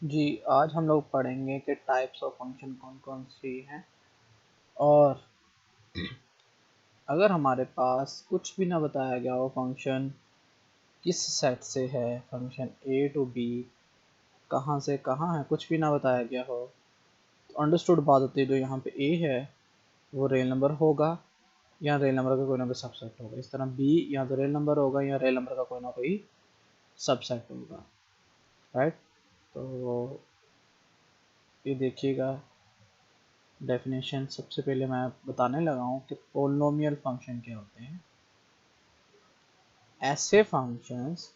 जी, आज हम लोग पढ़ेंगे कि टाइप्स ऑफ फंक्शन कौन कौन सी हैं। और अगर हमारे पास कुछ भी ना बताया गया हो, फंक्शन किस सेट से है, फंक्शन ए टू बी कहाँ से कहाँ है, कुछ भी ना बताया गया हो, तो अंडरस्टूड बात होती है जो यहाँ पे ए है वो रियल नंबर होगा या रियल नंबर का कोई ना कोई सबसेट होगा। इस तरह बी या तो रियल नंबर होगा या रियल नंबर का कोई ना कोई सबसेट होगा। राइट, तो ये देखिएगा डेफिनेशन। सबसे पहले मैं बताने लगा हूँ कि पोलिनोमियल फंक्शन क्या होते हैं। ऐसे फंक्शंस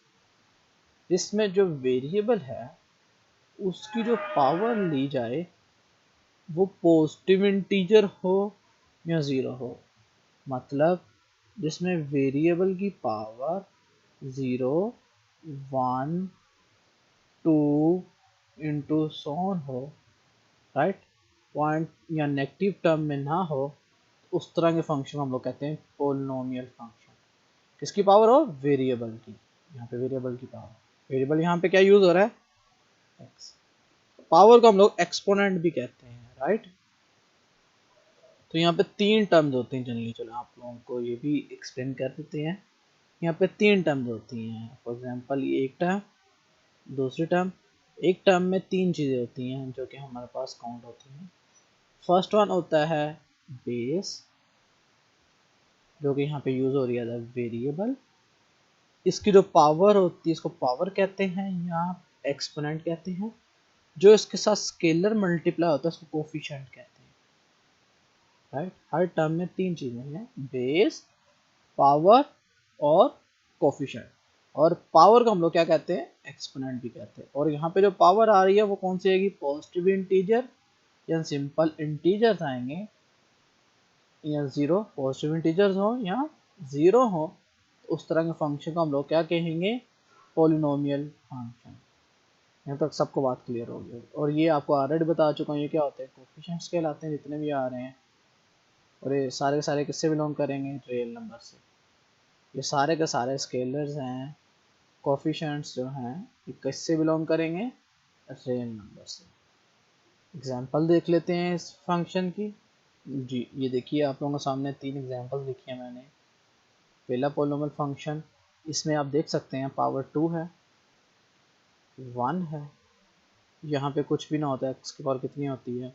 जिसमें जो वेरिएबल है उसकी जो पावर ली जाए वो पॉजिटिव इंटीजर हो या ज़ीरो हो। मतलब जिसमें वेरिएबल की पावर 0, 1, 2 इंटू सॉन हो, राइट, पॉइंट या नेगेटिव टर्म में ना हो, उस तरह के फंक्शन हम लोग कहते हैं पोलिनोमियल फंक्शन। किसकी पावर हो? वेरिएबल की। यहाँ पे वेरिएबल की पावर, वेरिएबल यहाँ पे क्या यूज हो रहा है? एक्स। पावर को हम लोग एक्सपोनेंट भी कहते हैं, राइट। तो यहाँ पे तीन टर्म्स होते हैं जनरली। चलो आप लोगों को ये भी एक्सप्लेन कर देते हैं। यहाँ पे तीन टर्म्स होती हैं। फॉर एग्जांपल ये एक टर्म, दूसरी टर्म। एक टर्म में तीन चीज़ें होती हैं जो कि हमारे पास काउंट होती हैं। फर्स्ट वन होता है बेस, जो कि यहाँ पे यूज हो रही है वेरिएबल। इसकी जो पावर होती है इसको पावर कहते हैं या एक्सपोनेंट कहते हैं। जो इसके साथ स्केलर मल्टीप्लाई होता है उसको कोफिशिएंट कहते हैं, राइट। हर टर्म में तीन चीजें हैं, बेस, पावर और कोफिशिएंट। और पावर को हम लोग क्या कहते हैं? एक्सपोनेंट भी कहते हैं। और यहाँ पे जो पावर आ रही है वो कौन सी आएगी? पॉजिटिव इंटीजर या सिंपल इंटीजर्स आएंगे, या जीरो, पॉजिटिव इंटीजर्स हो या जीरो हो। उस तरह के फंक्शन को हम लोग क्या कहेंगे? Polynomial function. यहाँ तक सबको बात क्लियर हो गई। और ये आपको ऑलरेडी बता चुका हूँ ये क्या होते हैं? कोफिशिएंट्स कहलाते हैं जितने भी आ रहे हैं। और ये सारे के सारे किससे बिलोंग करेंगे? रियल नंबर से। ये सारे के सारे स्केलर्स हैं। कोफिशिएंट्स जो हैं ये किससे बिलोंग करेंगे? रियल नंबर से। एग्जाम्पल देख लेते हैं इस फंक्शन की। जी, ये देखिए आप लोगों के सामने तीन एग्जाम्पल लिखी है मैंने। पहला पोलिनोमियल फंक्शन, इसमें आप देख सकते हैं पावर 2 है, 1 है। यहाँ पे कुछ भी ना होता है, एक्स की पावर कितनी होती है?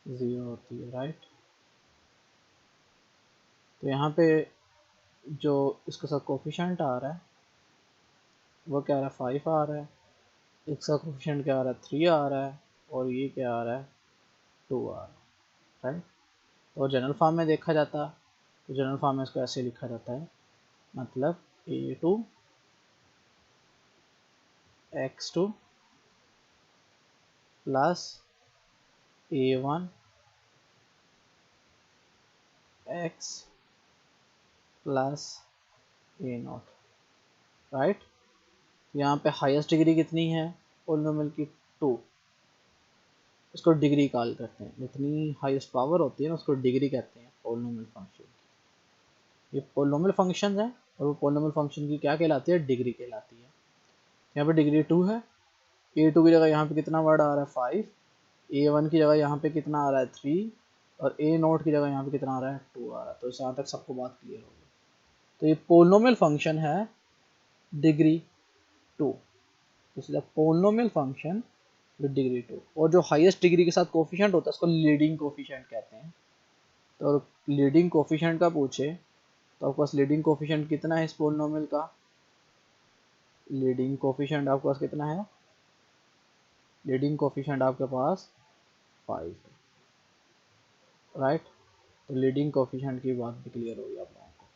0 होती है, राइट। तो यहाँ पे जो इसके साथ कोफिशिएंट आ रहा है वो क्या आ रहा है? 5 आ रहा है। इसका कोफिशिएंट क्या आ रहा है? 3 आ रहा है। और ये क्या आ रहा है? 2 आ रहा है, राइट। तो जनरल फॉर्म में देखा जाता तो जनरल फॉर्म में इसको ऐसे लिखा जाता है, मतलब a2 x2 plus a1 x plus a0, right. यहाँ पे हाईएस्ट डिग्री कितनी है पोलिनोमियल की? 2। इसको डिग्री कॉल करते हैं। जितनी हाईएस्ट पावर होती है ना उसको डिग्री कहते हैं पोलिनोमियल फंक्शन की। ये पोलिनोमियल फंक्शन है और वो पोलिनोमियल फंक्शन की क्या कहलाती है? डिग्री कहलाती है। यहाँ पे डिग्री 2 है। a2 की जगह यहाँ पे कितना वर्ड आ रहा है? 5। a1 की जगह यहाँ पे कितना आ रहा है? 3। और a0 की जगह यहाँ पे कितना आ रहा है? 2 आ रहा है। तो यहाँ तक सबको बात क्लियर होगी। तो ये पोलिनोमियल फंक्शन है डिग्री 2, इसलिए पोलिनोमियल फंक्शन विद डिग्री 2। और जो हाईएस्ट डिग्री के साथ कोफिशिएंट होता है उसको लीडिंग कोफिशिएंट कहते हैं। तो लीडिंग कोफिशिएंट का पूछे तो आपके पास लीडिंग कोफिशिएंट कितना है इस पोलिनोमियल का? लीडिंग कोफिशिएंट आपके पास कितना है? लीडिंग कोफिशिएंट आपके पास 5 है, राइट। तो लीडिंग कोफिशिएंट की बात भी क्लियर होगी आप लोगों को।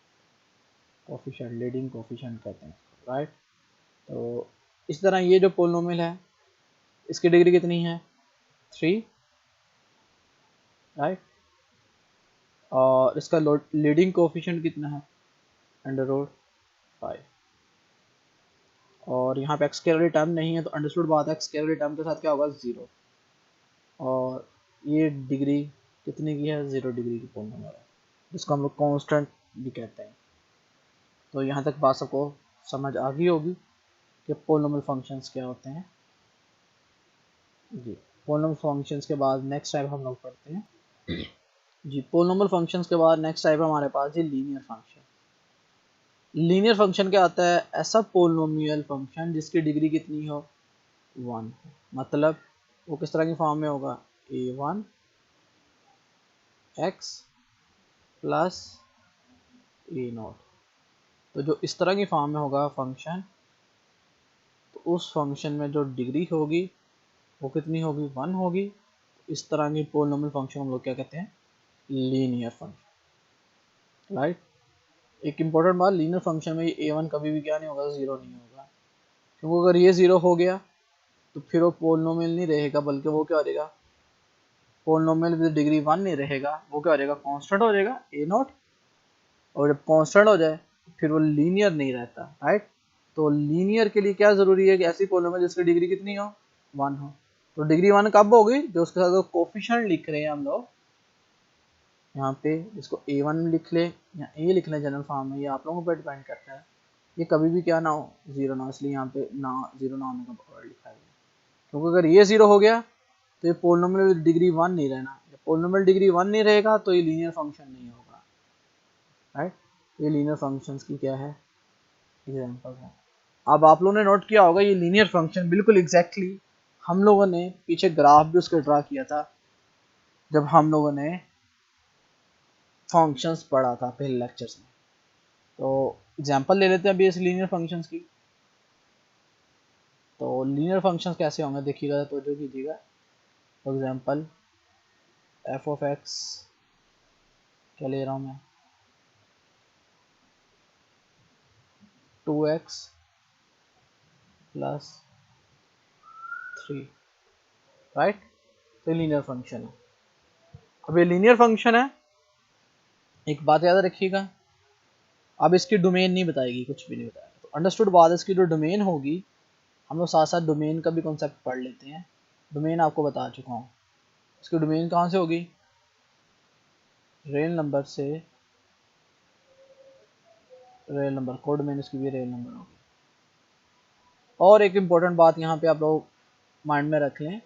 कोफिशिएंट, लीडिंग कोफिशिएंट कहते हैं, राइट। तो इस तरह ये जो पोलिनोमियल है इसकी डिग्री कितनी है? 3, राइट। और इसका लीडिंग कोफिशिएंट कितना है? √5। और यहाँ पे एक्स के वाली टर्म नहीं है तो अंडरस्टूड बात है, एक्स के वाली टर्म के साथ क्या होगा? 0। और ये डिग्री कितनी की है? 0 डिग्री की पोलिनोमियल है, जिसको हम लोग कांस्टेंट भी कहते हैं। तो यहाँ तक बात सबको समझ आ गई होगी कि पोलिनोमियल फंक्शंस क्या होते हैं। जी पोलिनोमियल फंक्शंस के बाद नेक्स्ट टाइप हम लोग पढ़ते हैं। जी पोलिनोमियल फंक्शंस के बाद नेक्स्ट टाइप हमारे पास जी लीनियर फंक्शन। लीनियर फंक्शन क्या आता है? ऐसा पोलिनोमियल फंक्शन जिसकी डिग्री कितनी हो? 1। मतलब वो किस तरह की फॉर्म में होगा? a1 x plus a0। तो जो इस तरह की फॉर्म में होगा फंक्शन, तो उस फंक्शन में जो डिग्री होगी वो कितनी होगी? 1 होगी। इस तरह की पोलिनोमियल फंक्शन हम लोग क्या कहते हैं? Linear function, right. एक इम्पोर्टेंट बात, लीनियर फंक्शन में a1 कभी भी क्या नहीं होगा? 0 नहीं होगा, क्योंकि अगर ये 0 हो गया तो फिर वो पोलिनोमियल नहीं रहेगा, बल्कि वो क्या हो जाएगा? पोलिनोमियल विद डिग्री 1 नहीं रहेगा, वो क्या हो जाएगा? कांस्टेंट हो जाएगा a0। और जब कांस्टेंट हो जाए फिर वो लीनियर नहीं रहता, राइट। तो लीनियर के लिए क्या जरूरी है? कि ऐसी पोलिनोमियल जिसकी डिग्री कितनी हो? 1 हो। तो डिग्री 1 कब होगी? जो उसके साथ कोफिशिएंट लिख रहे हैं हम लोग यहाँ पे, इसको a1 लिख ले या a लिख ले जनरल फॉर्म में, ये आप लोगों पर डिपेंड करता है। ये कभी भी क्या ना हो? 0 ना हो, इसलिए यहाँ पे ना 0 ना होने का वर्ड लिखा है। क्योंकि अगर ये 0 हो गया तो ये पोलिनोमियल डिग्री 1 नहीं रहना। जब पोलिनोमियल डिग्री 1 नहीं रहेगा तो ये लीनियर फंक्शन नहीं होगा, राइट। ये लीनियर फंक्शंस की क्या है? एग्जांपल है। अब आप लोगों ने नोट किया होगा ये लीनियर फंक्शन बिल्कुल एग्जैक्टली हम लोगों ने पीछे ग्राफ भी उसके ड्रा किया था जब हम लोगों ने फंक्शंस पढ़ा था पहले लेक्चर्स में। तो एग्जांपल ले लेते हैं अभी इस लीनियर फंक्शंस की। तो लीनियर फंक्शंस कैसे होंगे देखिएगा, तो जो कीजिएगा। For example F of x क्या ले रहा हूँ मैं? 2x plus 3, right. तो लीनियर फंक्शन है। अब ये लीनियर फंक्शन है, एक बात याद रखिएगा, अब इसकी डोमेन नहीं बताएगी, कुछ भी नहीं बताएगा। तो अंडरस्टूड बात है, इसकी जो डोमेन होगी, हम लोग साथ साथ डोमेन का भी कॉन्सेप्ट पढ़ लेते हैं। डोमेन आपको बता चुका हूँ। इसकी डोमेन कहाँ से होगी? रियल नंबर से, रियल नंबर कोड में इसकी भी रियल नंबर होगी। और एक इम्पोर्टेंट बात यहाँ पे आप लोग माइंड में रख लें,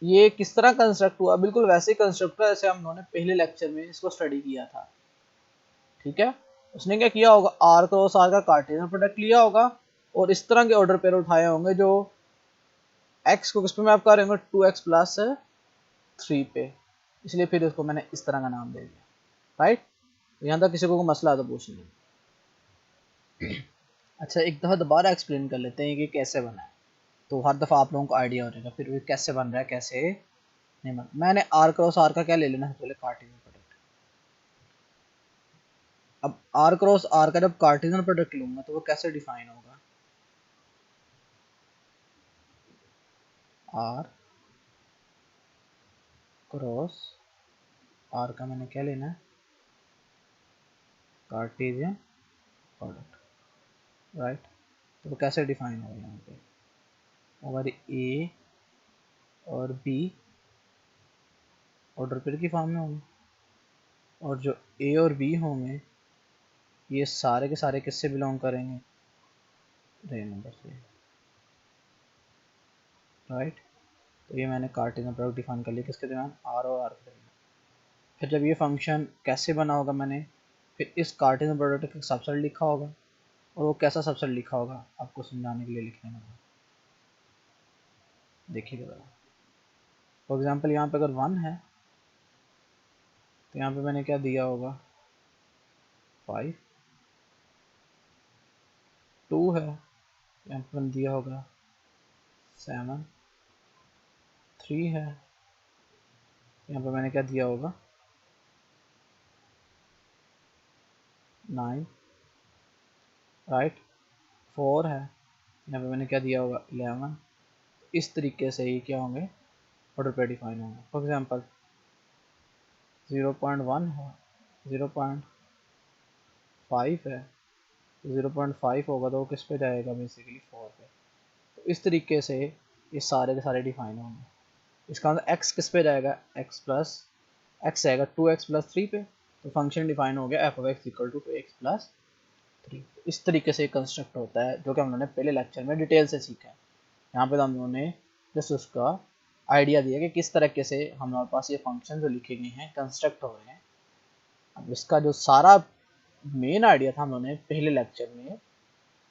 ये किस तरह कंस्ट्रक्ट हुआ? बिल्कुल वैसे ही कंस्ट्रक्ट हुआ जैसे हम लोगों ने पहले लेक्चर में इसको स्टडी किया था, ठीक है। उसने क्या किया होगा? आर क्रॉस आर का कार्टेशियन प्रोडक्ट लिया होगा और इस तरह के ऑर्डर पेयर उठाए होंगे जो एक्स को किस पे मैप कर रहे होंगे? 2x प्लस 3 पे। इसलिए फिर इसको मैंने इस तरह का नाम दे दिया, राइट। यहाँ तक किसी को मसला है तो पूछ लीजिए। अच्छा एक दफ़ा दोबारा एक्सप्लेन कर लेते हैं कि कैसे बना है, तो हर दफ़ा आप लोगों को आइडिया हो जाएगा फिर भी कैसे बन रहा है कैसे नहीं बन। मैंने आर क्रॉस आर का क्या ले लेना है? पहले कार्टेशियन प्रोडक्ट। अब आर क्रॉस आर का जब कार्टेशियन प्रोडक्ट लूंगा तो वो कैसे डिफाइन होगा? आर क्रॉस आर का मैंने क्या लेना है? Cartesian product, right. तो वो कैसे डिफाइन होगा? यहाँ पे अगर ए और बी ऑर्डर पेयर की फॉर्म में होंगे और जो ए और बी होंगे ये सारे के सारे किससे बिलोंग करेंगे? रियल नंबर से, राइट। तो ये मैंने कार्टेशियन प्रोडक्ट डिफाइन कर लिया किसके दरमियान? आर और आर के दरमियान। फिर जब ये फंक्शन कैसे बना होगा, मैंने फिर इस कार्टेशियन प्रोडक्ट का सबसेट लिखा होगा। और वो कैसा सबसेट लिखा होगा आपको समझाने के लिए लिखने में, देखिएगा ज़रा। फॉर एग्जांपल यहाँ पे अगर 1 है तो यहाँ पे मैंने क्या दिया होगा? 5। 2 है, यहाँ पे मैंने दिया होगा 7। 3 है, यहाँ पे मैंने क्या दिया होगा? 9, राइट। 4 है, यहाँ पे मैंने क्या दिया होगा? 11। इस तरीके से ही क्या होंगे? ऑर्डर पे डिफाइन होंगे। फॉर एग्जांपल 0.1 है, 0.5 है, 0.5 होगा तो वो किस पे जाएगा? बेसिकली 4 पे। तो इस तरीके से ये सारे के सारे डिफाइन होंगे। इसका मतलब x किस पे जाएगा? x प्लस x जाएगा 2x प्लस 3 पे। तो फंक्शन डिफाइन हो गया F of X equal to X plus 3। इस तरीके से कंस्ट्रक्ट होता है जो कि हम लोगों ने पहले लेक्चर में डिटेल से सीखा है। यहाँ पे हम लोगों ने जस्ट उसका आइडिया दिया कि किस तरीके से हमारे पास ये फंक्शन जो लिखे गए हैं कंस्ट्रक्ट हो रहे हैं। अब इसका जो सारा मेन आइडिया था हम लोगों ने पहले लेक्चर में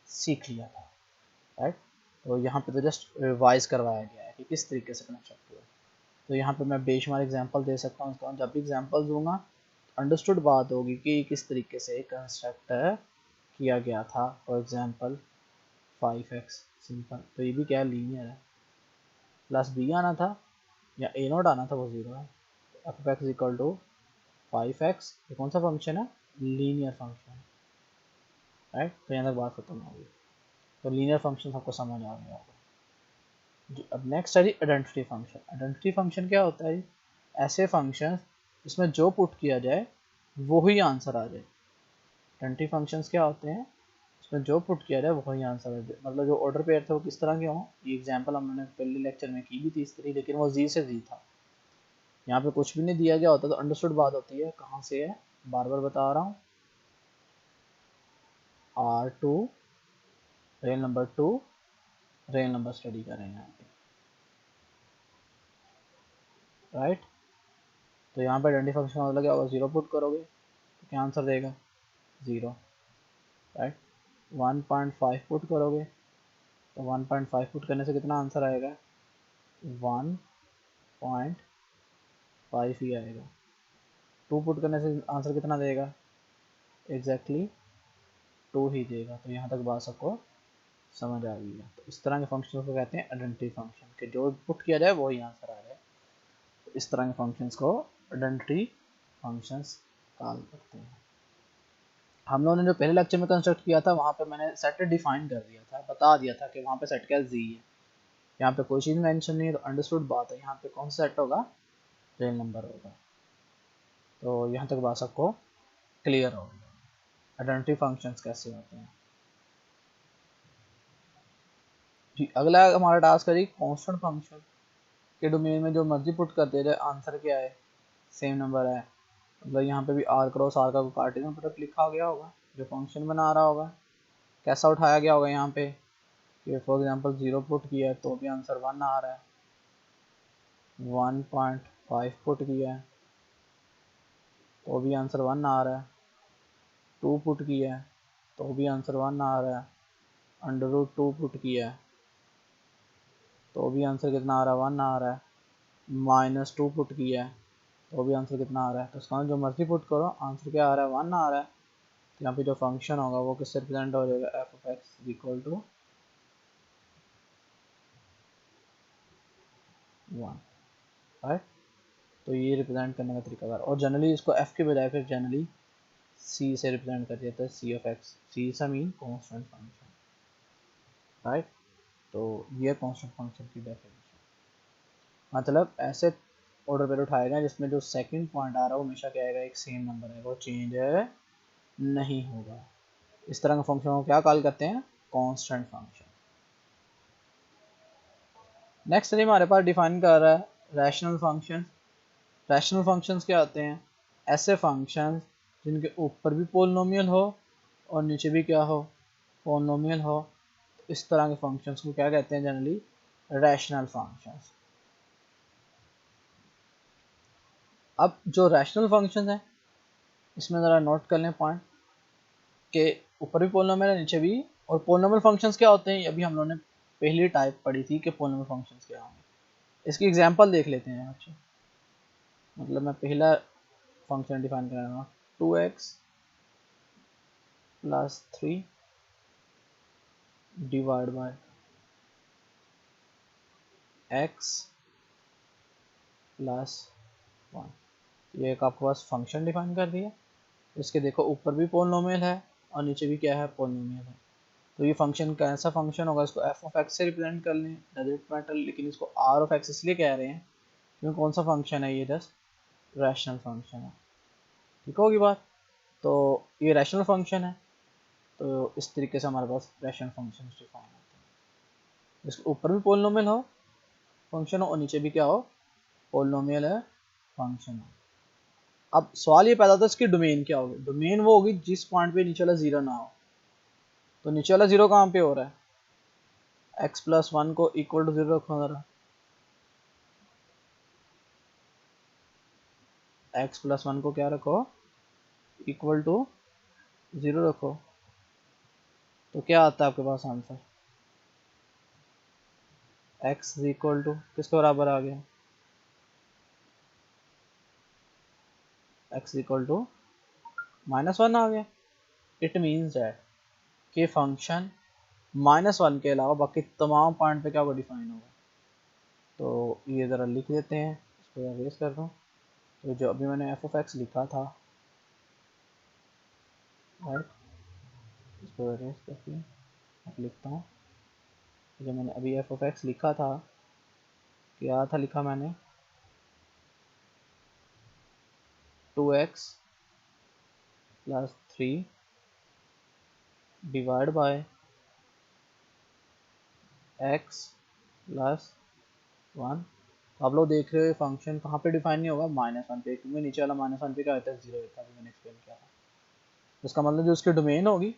सीख लिया था, राइट। तो यहाँ पे तो जस्ट रिवाइज करवाया गया है कि किस तरीके से कंस्ट्रक्ट हुआ। तो यहाँ पे मैं बेशुमार एग्जांपल दे सकता हूँ, जब भी एग्जांपल दूंगा अंडरस्टूड बात होगी कि किस तरीके से कंस्ट्रक्ट किया गया था। फॉर एग्जांपल 5x सिंपल, तो ये भी क्या है, लीनियर है, प्लस बी आना था या ए नोट आना था, वो 0 है। F x equal to 5x, ये कौन सा फंक्शन है, लीनियर फंक्शन, राइट। तो यहाँ तक बात खत्म होगी। तो लीनियर फंक्शन सबको समझ आ गया होगा। अब नेक्स्ट है जी आइडेंटिटी फंक्शन। आइडेंटिटी फंक्शन क्या होता है, ऐसे फंक्शन जिसमें जो पुट किया जाए वो ही आंसर आ जाए। आइडेंटिटी फंक्शंस क्या होते हैं, इसमें जो पुट किया जाए वही आंसर आ जाए। मतलब जो ऑर्डर पेयर थे वो किस तरह के हों, ये एग्जांपल हमने पहले लेक्चर में की भी थी इस तरह, लेकिन वो जी से जी था। यहाँ पे कुछ भी नहीं दिया गया होता तो अंडरस्टूड बात होती है, कहाँ से है, बार बार बता रहा हूँ, R2 rail number 2 rail number study कर रहे हैं यहाँ पे, राइट। तो यहाँ पे आइडेंटिटी फंक्शन का मतलब क्या होगा, 0 पुट करोगे तो क्या आंसर देगा, 0, राइट। 1.5 पुट करोगे तो 1.5 पुट करने से कितना आंसर आएगा, 1.5 ही आएगा। 2 पुट करने से आंसर कितना देगा, एग्जैक्टली 2 ही देगा। तो यहाँ तक बात सबको समझ आ गई है। तो इस तरह के फंक्शन को कहते हैं आइडेंटिटी फंक्शन, कि जो पुट किया जाए वही आंसर आ जाए। तो इस तरह के फंक्शंस को आइडेंटिटी फंक्शंस कॉल करते हैं। हम लोगों ने जो पहले लेक्चर में कंस्ट्रक्ट किया था वहाँ पे मैंने सेट डिफाइन कर दिया था, बता दिया था कि वहाँ पे सेट क्या जी है। यहाँ पे कोई चीज़ मेंशन नहीं है, तो अंडरस्टूड बात है, यहाँ पे कौन सा सेट होगा, रियल नंबर होगा। तो यहाँ तक बात सबको क्लियर होगी आइडेंटिटी फंक्शंस कैसे होते हैं। जी, अगला हमारा टास्क है जी कांस्टेंट फंक्शन के डोमेन में जो मर्जी पुट कर दिया जाए आंसर क्या है, सेम नंबर है। मतलब यहाँ पे भी आर क्रॉस आर का कोई कार्टेशियन प्रोडक्ट लिखा गया होगा जो फंक्शन बना रहा होगा। कैसा उठाया गया होगा यहाँ पे कि फॉर एग्जांपल 0 पुट किया है तो भी आंसर 1 आ रहा है, 1.5 पुट किया है तो भी आंसर 1 आ रहा है, 2 पुट किया है तो भी आंसर 1 आ रहा है, √2 पुट किया है तो भी आंसर कितना आ रहा है, 1 आ रहा है, -2 पुट किया है तो भी आंसर कितना आ रहा है। तो इसका जो मर्जी पुट करो आंसर क्या आ रहा है, 1 आ रहा है। तो यहाँ पे जो फंक्शन होगा वो किससे रिप्रेजेंट हो जाएगा, F of X equal to 1, right. तो ये रिप्रेजेंट करने का तरीका। और जनरली इसको एफ के बजाय फिर जनरली सी से रिप्रेजेंट कर देता है, सी ऑफ एक्स, सी सा मीन कांस्टेंट फंक्शन, राइट। तो ये कांस्टेंट फंक्शन की डेफिनेशन, मतलब ऐसे ऑर्डर पर उठाया गया जिसमें जो सेकंड पॉइंट आ रहा है वो हमेशा क्या आएगा, एक सेम नंबर है, वो चेंज नहीं होगा। इस तरह का फंक्शन को क्या कॉल करते हैं, कांस्टेंट फंक्शन। नेक्स्ट हमारे पास डिफाइन कर रहा है रैशनल फंक्शन। रैशनल फंक्शंस क्या होते हैं, ऐसे फंक्शंस जिनके ऊपर भी पोलिनोमियल हो और नीचे भी क्या हो, पोलिनोमियल हो। इस तरह के फंक्शंस को क्या कहते हैं, जनरली रैशनल फंक्शंस। अब जो रैशनल फंक्शंस हैं इसमें ज़रा नोट कर लें पॉइंट के ऊपर भी पोलिनोमियल है नीचे भी। और पोलिनोमियल फंक्शंस क्या होते हैं, अभी हम लोगों ने पहली टाइप पढ़ी थी कि पोलिनोमियल फंक्शंस क्या होंगे। इसकी एग्जांपल देख लेते हैं। अच्छा, मतलब मैं पहला फंक्शन डिफाइन कर रहा हूँ, 2x + 3 डिवाइड बाय x + 1। ये एक आपके पास फंक्शन डिफाइन कर दिया। इसके देखो ऊपर भी पोलिनोमियल है और नीचे भी क्या है, पोलिनोमियल है। तो ये फंक्शन कैसा फंक्शन होगा, इसको एफ ऑफ एक्स से रिप्रेजेंट कर लें, डजंट मैटर, लेकिन इसको आर ऑफ एक्स इसलिए कह रहे हैं क्योंकि कौन सा फंक्शन है ये, जस्ट रैशनल फंक्शन है। ठीक होगी बात। तो ये रैशनल फंक्शन है, तो इस तरीके से हमारे पास रैशनल फंक्शन डिफाइन होते हैं। इसके ऊपर भी पोलिनोमियल हो फंक्शन हो और नीचे भी क्या हो, पोलिनोमियल है फंक्शन हो। अब सवाल ये पैदा होता है इसकी डोमेन क्या होगी। डोमेन वो होगी जिस पॉइंट पे नीचे वाला 0 ना हो। तो नीचे वाला 0 कहाँ पे हो रहा है, x + 1 को इक्वल टू 0 रखो जरा, x प्लस 1 को क्या रखो, इक्वल टू 0 रखो, तो क्या आता है आपके पास आंसर, x इक्वल टू किसके बराबर आ गया, x इक्वल टू -1 आ गया। इट मीन्स दैट कि फंक्शन -1 के अलावा बाकी तमाम पॉइंट पे क्या वो डिफाइन होगा। तो ये ज़रा लिख देते हैं, इसको अरेज कर दूँ। तो जो अभी मैंने एफ ऑफ एक्स लिखा था, राइट, इसको अरेज करके अब लिखता हूँ। जो मैंने अभी एफ ऑफ एक्स लिखा था, क्या था लिखा मैंने, 2x plus 3 divide by x plus 1। तो आप लोग देख रहे हो फंक्शन कहाँ पे डिफाइन नहीं होगा, -1 पे, क्योंकि नीचे वाला -1 पे क्या होता है, 0 होता है, अभी मैंने एक्सप्लेन किया था। इसका मतलब जो उसकी डोमेन होगी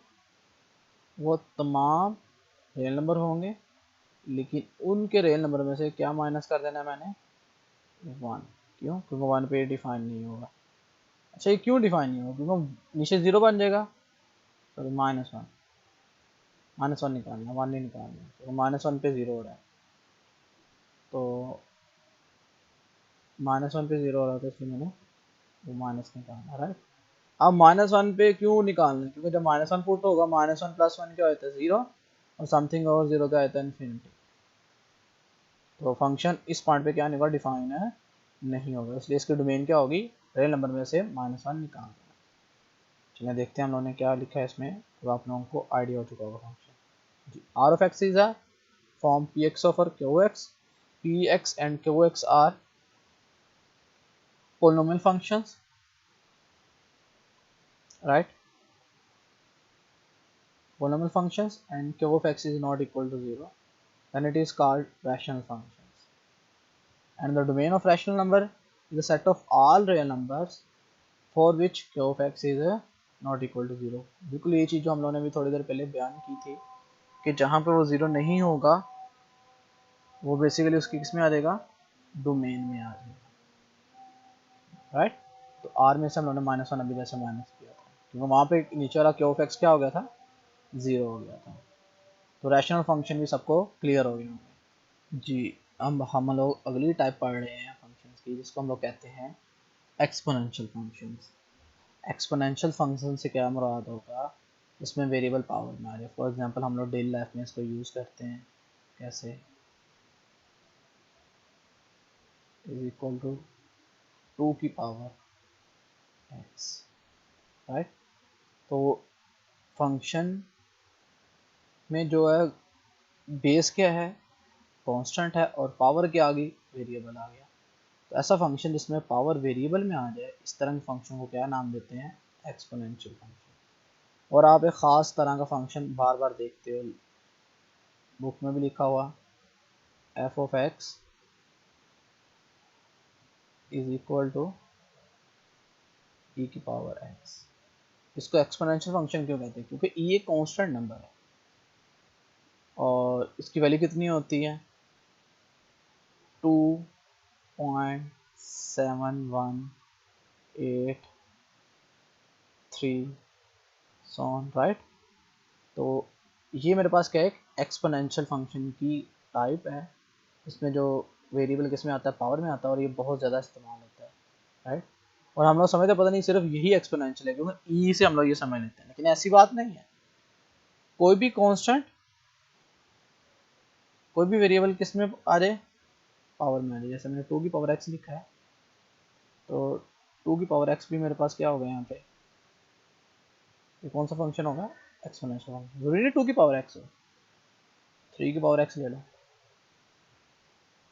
वो तमाम रियल नंबर होंगे, लेकिन उनके रियल नंबर में से क्या माइनस कर देना है मैंने, 1। क्यों, क्योंकि 1 पे डिफाइन नहीं होगा। अच्छा, ये क्यों डिफाइन नहीं होगा, क्योंकि नीचे 0 बन जाएगा, तो -1 निकालना, 1 नहीं निकालना, तो -1 पे 0 हो रहा है, तो -1 पे 0 हो रहा है, तो इसलिए मैंने वो माइनस निकालना, राइट। अब -1 पे क्यों निकालना है, क्योंकि जब -1 पुट होगा, -1 प्लस 1 क्या होता है, 0, और समथिंग और 0 क्या होता है, इन्फिनिटी। तो फंक्शन इस पॉइंट पे क्या नहीं होगा, डिफाइन है नहीं होगा, इसलिए इसकी डोमेन क्या होगी, रियल नंबर में से -1 निकाल देना। चलिए देखते हैं हम लोगों ने क्या लिखा है इसमें, तो आप लोगों को आइडिया हो चुका होगा function G. R of x is a form P X of Q X, P X and Q X are polynomial functions, right, polynomial functions, and q of x is not equal to 0, then it is called rational functions. And the domain of rational number is a set of all real numbers for which q of x is not equal to 0। बिल्कुल ये चीज़ जो हम लोगों ने भी थोड़ी देर पहले बयान की थी कि जहाँ पे वो 0 नहीं होगा वो बेसिकली उसकी किस में आ जाएगा, डोमेन में आ जाएगा, राइट। तो आर में से हम लोगों ने -1 अभी जैसे माइनस किया था, क्योंकि वहाँ पे नीचे वाला q of x क्या हो गया था, 0 हो गया था। तो रैशनल फंक्शन भी सबको क्लियर हो गए होंगे जी। अब हम लोग अगली टाइप पढ़ रहे हैं फंक्शंस की, जिसको हम लोग कहते हैं एक्सपोनेंशियल फंक्शंस। एक्सपोनेंशियल फंक्शन से क्या मुराद होगा, इसमें वेरिएबल पावर में आ जाए। फॉर एग्जांपल हम लोग डेली लाइफ में इसको यूज़ करते हैं, कैसे, इज इक्वल टू 2 की पावर x, राइट। तो फंक्शन में जो है बेस क्या है, कांस्टेंट है, और पावर के आगे वेरिएबल आ गया। तो ऐसा फंक्शन जिसमें पावर वेरिएबल में आ जाए, इस तरह के फंक्शन को क्या नाम देते हैं, एक्सपोनेंशियल फंक्शन। और आप एक ख़ास तरह का फंक्शन बार बार देखते हो, बुक में भी लिखा हुआ, f of x is equal to e की पावर एक्स। इसको एक्सपोनेंशियल फंक्शन क्यों कहते हैं, क्योंकि ई एक कांस्टेंट नंबर है और इसकी वैल्यू कितनी होती है, 2.7183 सॉन, राइट। तो ये मेरे पास क्या है, एक एक्सपोनेंशियल फंक्शन की टाइप है, इसमें जो वेरिएबल किस में आता है, पावर में आता है, और ये बहुत ज़्यादा इस्तेमाल होता है, राइट। और हम लोग समझते पता नहीं सिर्फ यही एक्सपोनेंशियल है, क्योंकि ई से हम लोग ये समझ लेते हैं, लेकिन ऐसी बात नहीं है। कोई भी कांस्टेंट, कोई भी वेरिएबल किस में आ जाए, पावर में आ जाए। जैसे मैंने 2 की पावर एक्स लिखा है, तो 2 की पावर एक्स भी मेरे पास क्या होगा यहाँ पे, ये कौन सा फंक्शन होगा, एक्सपोनेंशियल फंक्शन। जरूरी नहीं 2 की पावर एक्स हो, 3 की पावर एक्स ले लो,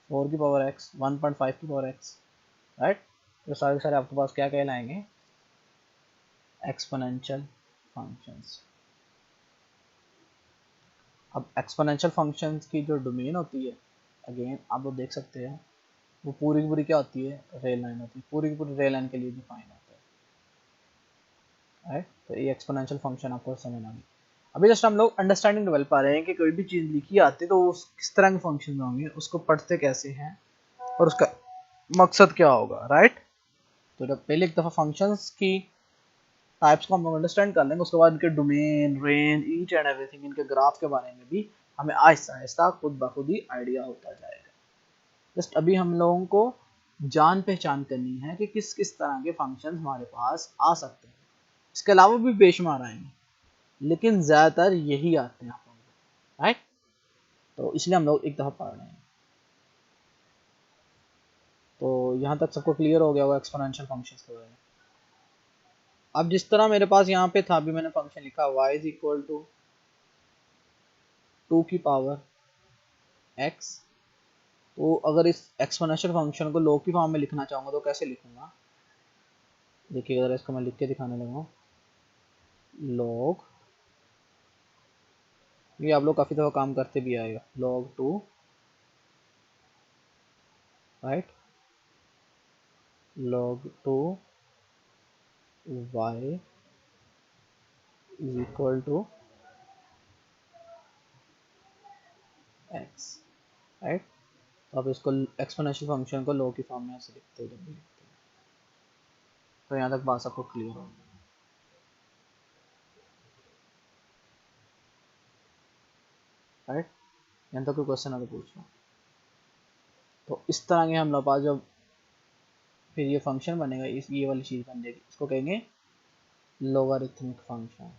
4 की पावर एक्स, 1.5 की पावर एक्स, राइट। तो सारे सारे आपके पास क्या कहलाएंगे, एक्सपोनेंशियल फंक्शंस। अब एक्सपोनेंशियल फंक्शंस की जो डोमेन होती है, अगेन आप लोग देख सकते हैं, वो पूरी की पूरी क्या होती है, रेल लाइन होती है, पूरी की पूरी रेल लाइन के लिए डिफाइन होता है, राइट। तो ये एक्सपोनेंशियल फंक्शन आपको समझ आ गई। अभी जस्ट हम लोग अंडरस्टैंडिंग लेवल पा रहे हैं कि कोई भी चीज़ लिखी आती है तो उस किस तरह के फंक्शन होंगे, उसको पढ़ते कैसे हैं, और उसका मकसद क्या होगा, राइट। तो जब पहले एक दफ़ा फंक्शंस की टाइप्स को हम लोग अंडरस्टैंड कर लेंगे, उसके बाद इनके domain, range, each and everything, इनके ग्राफ के बारे में भी हमें आहिस्ता आहिस्ता खुद ब खुद ही आइडिया होता जाएगा। जस्ट अभी हम लोगों को जान पहचान करनी है कि किस किस तरह के फंक्शंस हमारे पास आ सकते हैं। इसके अलावा भी बेशुमार आएंगे, लेकिन ज़्यादातर यही आते हैं आप लोगों को, राइट। तो इसलिए हम लोग एक दफ़ा पढ़ रहे हैं। तो यहाँ तक सबको क्लियर हो गया होगा एक्सपोनेंशियल फंक्शंस के बारे में। अब जिस तरह मेरे पास यहाँ पे था, अभी मैंने फंक्शन लिखा y इज इक्वल टू 2 की पावर x। तो अगर इस एक्सपोनेंशियल फंक्शन को log की फॉर्म में लिखना चाहूँगा तो कैसे लिखूंगा? देखिए अगर इसको मैं लिख के दिखाने लगा, log, ये आप लोग काफ़ी दफ़ा काम करते भी आएगा, log 2, right, log 2 y is equal to x, right. तो आप इसको एक्सपोनेंशियल फंक्शन को log की फॉर्म में ऐसे लिखते हो जब भी लिखते हो। तो यहाँ तक बात सबको क्लियर हो, राइट। यहाँ तक कोई क्वेश्चन है तो पूछ लो। तो इस तरह के हम लोग पास जब फिर ये फंक्शन बनेगा, इस ये वाली चीज़ बन जाएगी, इसको कहेंगे लोगारिथमिक फंक्शन।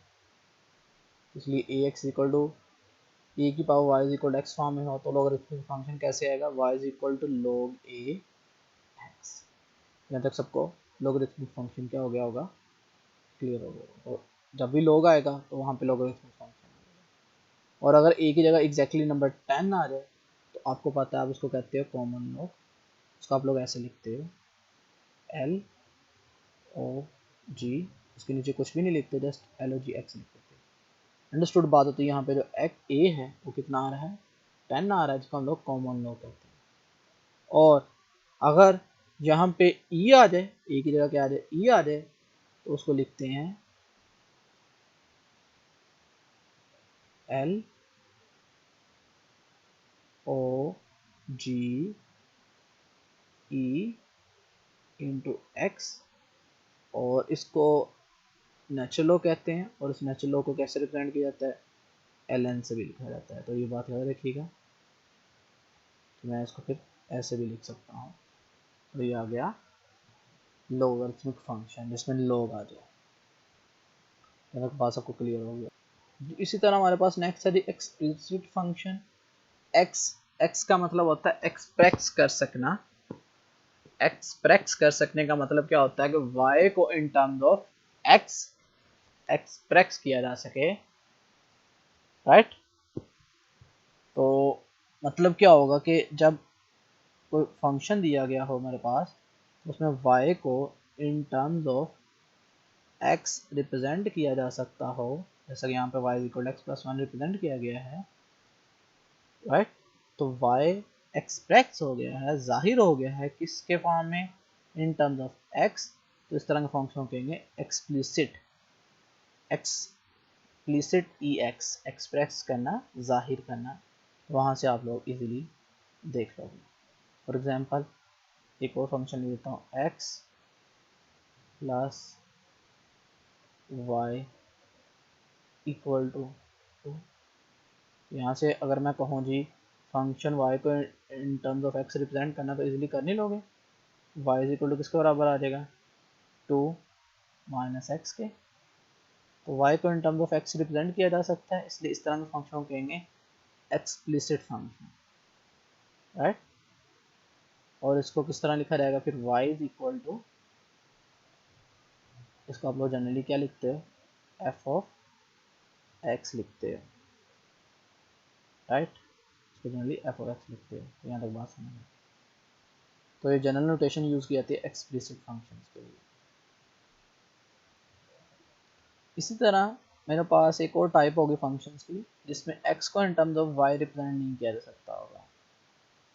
इसलिए A X equal to A की power Y is equal to X form में हो तो लोगारिथमिक फंक्शन कैसे आएगा? Y is equal to log A X. यहाँ तक सबको लोगारिथमिक फंक्शन क्या हो गया होगा? क्लियर हो गया। तो जब भी लॉग आएगा तो वहाँ पे लोगारिथमिक फंक्शन आएगा। और अगर ए की जगह एग्जैक्टली नंबर 10 आ जाए तो आपको पता है आप उसको कहते हो कॉमन लॉग। उसको आप लोग ऐसे लिखते हो एल ओ जी, उसके नीचे कुछ भी नहीं लिखते, जस्ट एल ओ जी एक्स लिखते थे। अंडरस्टूड बात होती है। यहाँ पे जो ए है वो कितना आ रहा है? 10 आ रहा है, जिसको हम लोग कॉमन लॉग कहते हैं। और अगर यहाँ पे ई आ जाए, ए की जगह क्या आ जाए? ई आ जाए, तो उसको लिखते हैं एल ओ जी ई इंटू एक्स, और इसको नेचुरल लॉग कहते हैं। और इस नेचुरल लॉग को कैसे रिप्रेजेंट किया जाता है? एल एन से भी लिखा जाता है। तो ये बात याद रखिएगा। तो मैं इसको फिर ऐसे भी लिख सकता हूँ। तो ये आ गया लोगरिथमिक फंक्शन जिसमें लॉग आ जाए। बात सबको क्लियर हो गया। इसी तरह हमारे पास नेक्स्ट है एक्सप्लिसिट फंक्शन। एक्स, एक्स का मतलब होता है एक्सप्रेस कर सकना। एक्सप्रेस कर सकने का मतलब क्या होता है कि y को in terms of x express किया जा सके, राइट। तो मतलब क्या होगा कि जब कोई फंक्शन दिया गया हो मेरे पास, उसमें y को in terms of x represent किया जा सकता हो, जैसा कि यहाँ पे y equal x plus 1 represent किया गया है, राइट। तो y एक्सप्रेस हो गया है, जाहिर हो गया है किसके फॉर्म में? In terms of x। तो इस तरह के फंक्शन को कहेंगे एक्सप्लिसिट। एक्सप्लिसिट ई एक्स, एक्सप्रेस करना, जाहिर करना। वहाँ से आप लोग इजीली देख लोगे। फॉर एग्जांपल एक और फंक्शन ले लेता हूँ, x plus Y equal to 2। यहाँ से अगर मैं कहूँ जी फंक्शन y को in terms of x represent करना, तो इजीली कर नहीं लोगे। y इज इक्वल टू किसके बराबर आ जाएगा? 2 माइनस एक्स के। तो y को in terms of x represent किया जा सकता है, इसलिए इस तरह के फंक्शन को कहेंगे एक्सप्लिसिट फंक्शन, राइट। और इसको किस तरह लिखा जाएगा फिर? y इज इक्वल टू, इसको आप लोग जनरली क्या लिखते हो? f ऑफ x लिखते हो, राइट। इसको जनरली f ऑफ x लिखते हो। तो यहाँ तक बात समझ में। तो ये जनरल नोटेशन यूज़ की जाती है एक्सप्लिसिट फंक्शंस के लिए। इसी तरह मेरे पास एक और टाइप होगी फंक्शंस की, जिसमें x को in terms of y represent नहीं किया जा सकता होगा,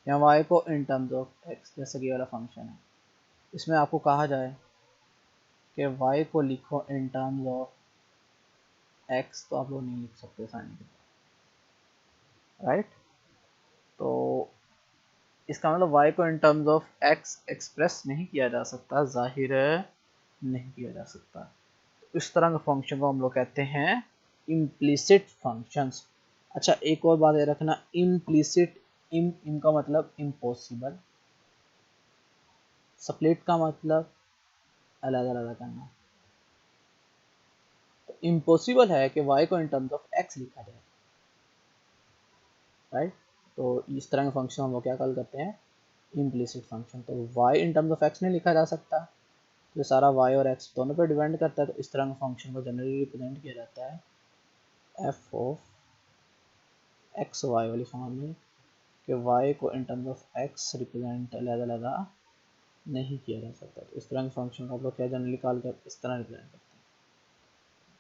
या y को इन टर्म्स ऑफ x, जैसा कि वाला फंक्शन है। इसमें आपको कहा जाए कि y को लिखो इन टर्म्स ऑफ x, तो आप लोग नहीं लिख सकते आसानी के साथ, राइट। तो इसका मतलब y को in terms of x express नहीं किया जा सकता, जाहिर है नहीं किया जा सकता। इस तरह के फंक्शन को हम लोग कहते हैं इम्प्लिसिट फंक्शंस। अच्छा एक और बात ये रखना, इम्प्लिसिट, इनका मतलब इम्पॉसिबल, स्प्लिट का मतलब अलग अलग करना। तो इम्पॉसिबल है कि y को इन टर्म्स ऑफ x लिखा जाए, राइट। तो इस तरह के फंक्शन हम लोग क्या कॉल करते हैं, इम्प्लिसिट फंक्शन। तो y in terms of x नहीं लिखा जा सकता, तो सारा y और x दोनों पर डिपेंड करता है। तो इस तरह के फंक्शन को जनरली रिप्रेजेंट किया जाता है f ऑफ एक्स वाई वाली फॉर्म में, कि y को in terms of x represent अलग नहीं किया जा सकता। तो इस तरह के फंक्शन को आप लोग क्या जनरली कॉल करते, इस तरह रिप्रेजेंट करते हैं।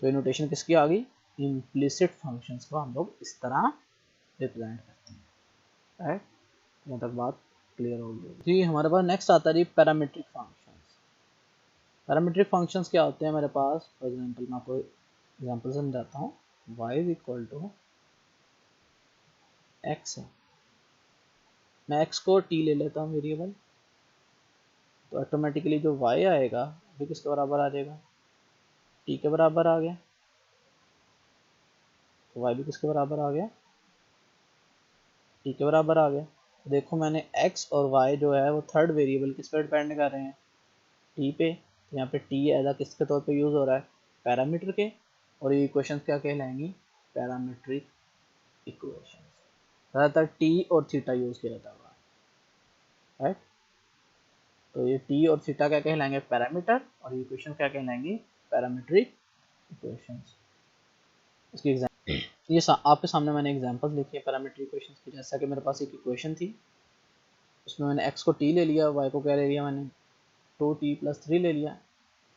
तो ये नोटेशन किसकी आ गई, इम्प्लिसिट फंक्शंस को हम लोग इस तरह रिप्रेजेंट करते हैं, राइट। यहाँ तक बात क्लियर हो गई जी। हमारे पास नेक्स्ट आता है जी पैरामीट्रिक फंक्शंस। पैरामीट्रिक फंक्शंस क्या होते हैं हमारे पास, फॉर एग्जांपल मैं आपको एग्जांपल समझाता हूँ। y is equal to X है, मैं x को t ले लेता हूँ वेरिएबल, तो ऑटोमेटिकली जो y आएगा वो किसके बराबर आ जाएगा, t के बराबर आ गया। तो y भी किसके बराबर आ गया, t के बराबर आ गया। देखो मैंने x और y जो है वो थर्ड वेरिएबल किस पर डिपेंड कर रहे हैं, t पे। तो यहाँ पे t एज आ किसके तौर पे यूज़ हो रहा है, पैरामीटर के। और ये इक्वेशन क्या कहलाएंगी, पैरामीट्रिक इक्वेशन। ज़्यादातर t और थीटा यूज़ किया जाता है, राइट। तो ये t और थीटा क्या कहलाएंगे, पैरामीटर, और ये इक्वेशन क्या कहलाएंगी, पैरामीट्रिक इक्वेशंस। इसकी एग्जाम्पल ये आपके सामने मैंने एग्जांपल्स लिखी है पैरामीट्रिक इक्वेशंस की। जैसा कि मेरे पास एक इक्वेशन थी, उसमें मैंने x को t ले लिया, y को क्या ले लिया मैंने 2t+3 ले लिया।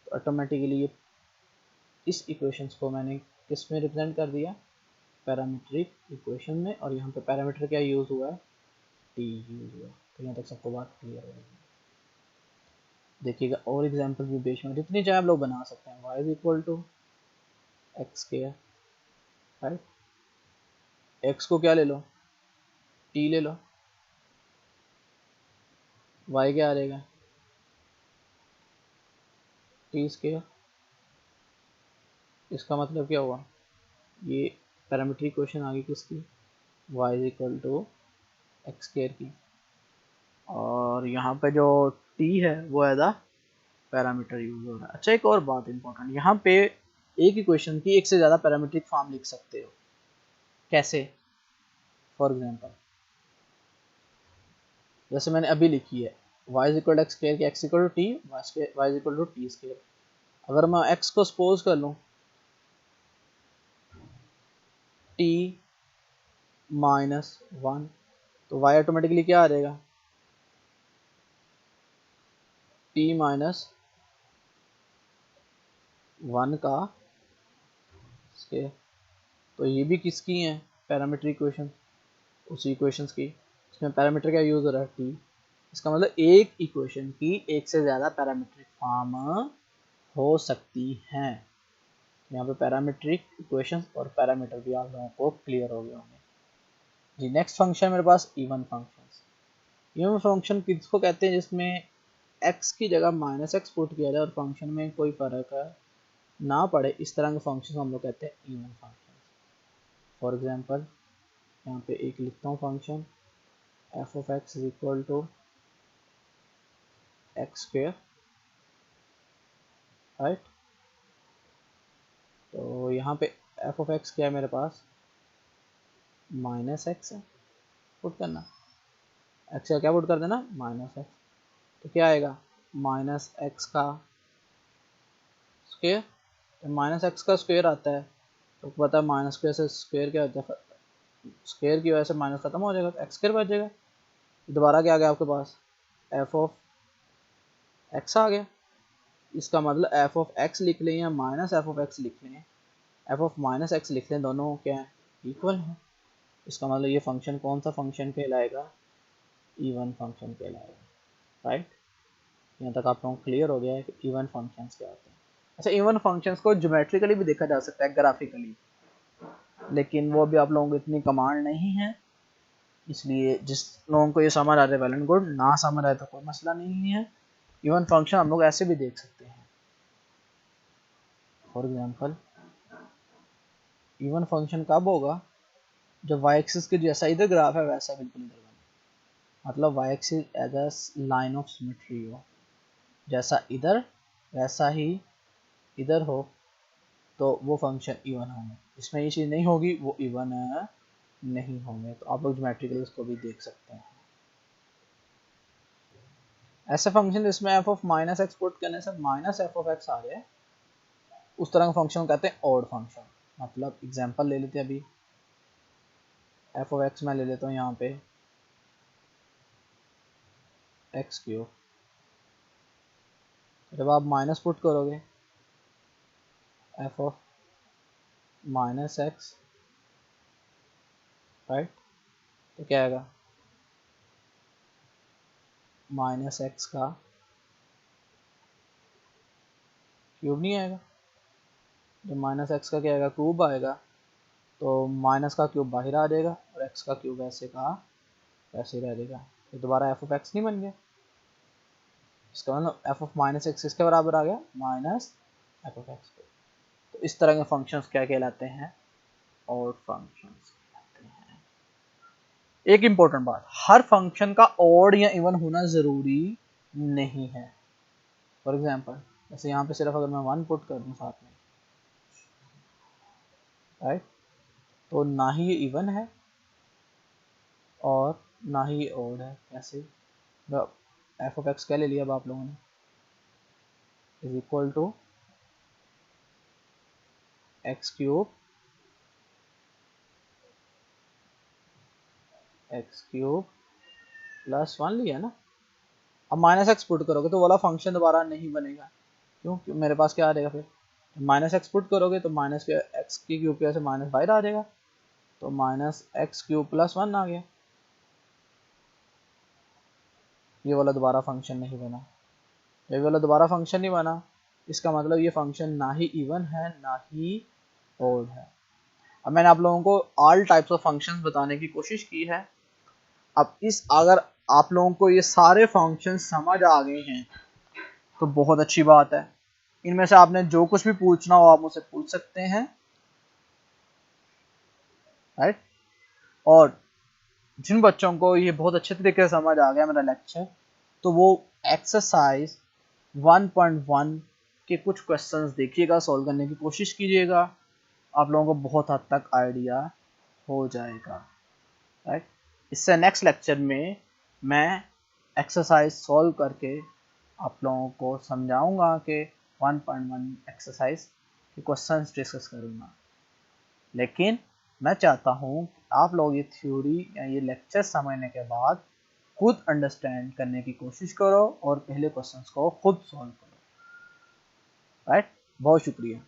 तो ऑटोमेटिकली ये इस इक्वेशंस को मैंने किस में रिप्रेजेंट कर दिया, पैरामीट्रिक इक्वेशन में। और यहाँ पे पैरामीटर क्या यूज़ हुआ है, t यूज़ हुआ। तो यहाँ तक सबको बात क्लियर है। देखिएगा और एग्जांपल भी बेशुमार जितनी चाहे आप लोग बना सकते हैं। y is equal to X के, राइट। x को क्या ले लो, t ले लो, y क्या आ जाएगा, t स्क्वायर। इसका मतलब क्या हुआ, ये पैरामीट्रिक इक्वेशन आ गई किसकी, y is equal to X square की। और यहाँ पे जो t है वो एज अ पैरामीटर यूज हो रहा है। अच्छा एक और बात इंपॉर्टेंट, यहाँ पे एक इक्वेशन की एक से ज़्यादा पैरामीट्रिक फॉर्म लिख सकते हो। कैसे, फॉर एग्जांपल जैसे मैंने अभी लिखी है y is equal to X square की, x equal to T, y is equal to T square. अगर मैं x को सपोज कर लूँ t -1, तो y ऑटोमेटिकली क्या आ जाएगा, t -1 का स्क्वायर। तो ये भी किसकी है, पैरामीट्रिक इक्वेशन, उसी इक्वेशंस की। इसमें पैरामीटर क्या यूज हो रहा है, t। इसका मतलब एक इक्वेशन की एक से ज़्यादा पैरामीट्रिक फॉर्म हो सकती हैं। यहाँ पे पैरामीट्रिक इक्वेशन और पैरामीटर भी आप लोगों को क्लियर हो गए होंगे जी। नेक्स्ट फंक्शन मेरे पास इवन फंक्शन। इवन फंक्शन किसको कहते हैं, जिसमें x की जगह -x पुट किया जाए और फंक्शन में कोई फर्क ना पड़े। इस तरह के फंक्शन हम लोग कहते हैं इवन फंक्शन। फॉर एग्जांपल यहाँ पे एक लिखता हूँ function f of x is equal to X square, right. तो यहाँ पे f ऑफ x क्या है मेरे पास, -x है, पुट करना x का क्या पुट कर देना, -x। तो क्या आएगा, -x का स्क्वायर। तो -x का स्क्वायर आता है, तो पता है माइनस स्क्वायर से स्क्वायर क्या होता है, स्क्वायर की वजह से माइनस खत्म हो जाएगा, तो एक्स स्क्वायर बच जाएगा। दोबारा क्या आ गया आपके पास, एफ ऑफ एक्स आ गया। इसका मतलब एफ ऑफ एक्स लिख लें या माइनस एफ ऑफ एक्स लिख लें, एफ ऑफ माइनस एक्स लिख लें, दोनों क्या है, इक्वल है। इसका मतलब ये फंक्शन कौन सा फंक्शन कहलाएगा, इवन फंक्शन कहलाएगा, राइट। यहाँ तक आप लोगों को क्लियर हो गया है कि इवन फंक्शंस क्या होते हैं। अच्छा इवन फंक्शंस को ज्योमेट्रिकली भी देखा जा सकता है, ग्राफिकली, लेकिन वो भी आप लोगों को इतनी कमांड नहीं है, इसलिए जिस लोगों को ये समझ आ रहा है वेल एंड गुड, ना समझ आए तो कोई मसला नहीं है। इवन फंक्शन हम लोग ऐसे भी देख सकते हैं। फॉर एग्जांपल इवन फंक्शन कब होगा, जब वाई एक्सिस के जैसा इधर ग्राफ है वैसा बिल्कुल इधर बने, मतलब Y axis as a line of symmetry हो, जैसा इधर वैसा ही इधर हो, तो वो फंक्शन इवन होंगे। जिसमें ये चीज़ नहीं होगी वो इवन नहीं होंगे। तो आप लोग ज्योमेट्रिकली इसको भी देख सकते हैं। ऐसे फंक्शन जिसमें F of minus x put करने से माइनस एफ ऑफ एक्स आ रहे हैं, उस तरह का फंक्शन कहते हैं ऑड फंक्शन। मतलब एग्जांपल ले लेते हैं अभी, एफ ऑफ एक्स मैं ले लेता हूँ यहाँ पे एक्स क्यूब। जब आप माइनस पुट करोगे F of minus x, right, तो क्या आएगा, माइनस एक्स का क्यूब नहीं आएगा। जब माइनस एक्स का क्या आएगा, क्यूब आएगा, तो माइनस का क्यूब बाहर आ जाएगा और एक्स का क्यूब ऐसे का ऐसे रह जाएगा। तो दोबारा एफ ऑफ एक्स नहीं बन गया। इसका मतलब एफ ऑफ माइनस एक्स किसके बराबर आ गया, माइनस एफ ऑफ एक्स। तो इस तरह के फंक्शंस क्या कहलाते हैं, ऑड फंक्शंस कहलाते हैं। एक इंपॉर्टेंट बात, हर फंक्शन का ऑड या इवन होना जरूरी नहीं है। फॉर एग्जांपल जैसे यहाँ पे सिर्फ अगर मैं 1 पुट कर दूं साथ में, राइट, तो ना ही ये इवन है और ना ही ये ऑड है। कैसे, एफ ऑफ एक्स क्या ले लिया अब आप लोगों ने, is equal to X cube plus 1 लिया ना। अब माइनस एक्स पुट करोगे तो वाला फंक्शन दोबारा नहीं बनेगा। क्यों, क्यों मेरे पास क्या आ जाएगा, फिर माइनस एक्स पुट करोगे तो माइनस के एक्स की क्यूब की वजह से माइनस बाहर आ जाएगा, तो माइनस एक्स क्यूब प्लस 1 आ गया। ये वाला दोबारा फंक्शन नहीं बना। ये वाला दोबारा फंक्शन नहीं बना, इसका मतलब ये फंक्शन ना ही इवन है ना ही ओड है। अब मैंने आप लोगों को ऑल टाइप्स ऑफ फंक्शंस बताने की कोशिश की है। अब इस अगर आप लोगों को ये सारे फंक्शंस समझ आ गए हैं तो बहुत अच्छी बात है। इनमें से आपने जो कुछ भी पूछना हो आप मुझसे पूछ सकते हैं, राइट। और जिन बच्चों को ये बहुत अच्छे तरीके से समझ आ गया मेरा लेक्चर, तो वो एक्सरसाइज 1.1 के कुछ क्वेश्चंस देखिएगा, सॉल्व करने की कोशिश कीजिएगा, आप लोगों को बहुत हद तक आइडिया हो जाएगा, राइट। इससे नेक्स्ट लेक्चर में मैं एक्सरसाइज सॉल्व करके आप लोगों को समझाऊंगा कि 1.1 एक्सरसाइज के क्वेश्चंस डिस्कस करूंगा। लेकिन मैं चाहता हूँ कि आप लोग ये थ्योरी या ये लेक्चर समझने के बाद खुद अंडरस्टैंड करने की कोशिश करो और पहले क्वेश्चंस को खुद सॉल्व करो, राइट। बहुत शुक्रिया।